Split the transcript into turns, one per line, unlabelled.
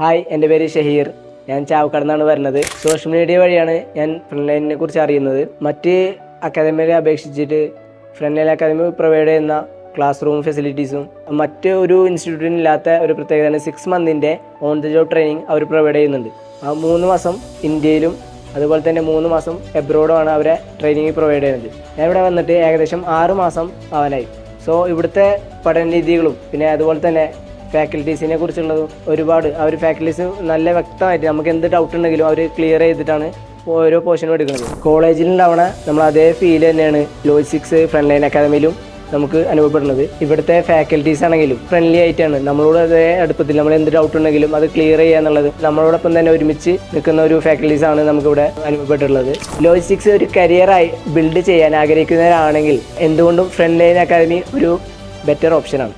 Hi, എൻ്റെ പേര് ഷഹീർ. ഞാൻ ചാവക്കാട് നിന്നാണ് വരുന്നത്. സോഷ്യൽ മീഡിയ വഴിയാണ് ഞാൻ ഫ്രണ്ട് ലൈനിനെ കുറിച്ച് അറിയുന്നത്. മറ്റ് അക്കാദമിയെ അപേക്ഷിച്ചിട്ട് ഫ്രണ്ട് ലൈൻ അക്കാദമി പ്രൊവൈഡ് ചെയ്യുന്ന ക്ലാസ് റൂം ഫെസിലിറ്റീസും മറ്റ് ഒരു ഇൻസ്റ്റിറ്റ്യൂട്ടിനില്ലാത്ത ഒരു പ്രത്യേകതയാണ് 6 മന്തിൻ്റെ ഓൺ ദ ജോബ് ട്രെയിനിങ് അവർ പ്രൊവൈഡ് ചെയ്യുന്നുണ്ട്. 3 മാസം ഇന്ത്യയിലും അതുപോലെ തന്നെ 3 മാസം എബ്രോഡുമാണ് അവരെ ട്രെയിനിങ് പ്രൊവൈഡ് ചെയ്യുന്നത്. ഞാൻ ഇവിടെ വന്നിട്ട് ഏകദേശം 6 മാസം ആവാനായി. സോ ഇവിടുത്തെ പഠന രീതികളും പിന്നെ അതുപോലെ തന്നെ ഫാക്കൽറ്റീസിനെ കുറിച്ചുള്ളതും ഒരുപാട് അവർ ഫാക്കൽറ്റീസ് നല്ല വ്യക്തമായിട്ട് നമുക്ക് എന്ത് ഡൗട്ട് ഉണ്ടെങ്കിലും അവർ ക്ലിയർ ചെയ്തിട്ടാണ് ഓരോ പോർഷനും എടുക്കുന്നത്. കോളേജിലുണ്ടാവണ നമ്മൾ അതേ ഫീൽ തന്നെയാണ് ലോജിസ്റ്റിക്സ് ഫ്രണ്ട് ലൈൻ അക്കാദമിയിലും നമുക്ക് അനുഭവപ്പെടുന്നത്. ഇവിടുത്തെ ഫാക്കൽറ്റീസ് ആണെങ്കിലും ഫ്രണ്ട്ലി ആയിട്ടാണ് നമ്മളോട് അതേ അടുപ്പത്തിൽ നമ്മൾ എന്ത് ഡൗട്ട് ഉണ്ടെങ്കിലും അത് ക്ലിയർ ചെയ്യുക എന്നുള്ളത് നമ്മളോടൊപ്പം തന്നെ ഒരുമിച്ച് നിൽക്കുന്ന ഒരു ഫാക്കൽറ്റീസ് ആണ് നമുക്കിവിടെ അനുഭവപ്പെട്ടുള്ളത്. ലോജിസ്റ്റിക്സ് ഒരു കരിയറായി ബിൽഡ് ചെയ്യാൻ ആഗ്രഹിക്കുന്നവരാണെങ്കിൽ എന്തുകൊണ്ടും ഫ്രണ്ട് ലൈൻ അക്കാദമി ഒരു ബെറ്റർ ഓപ്ഷനാണ്.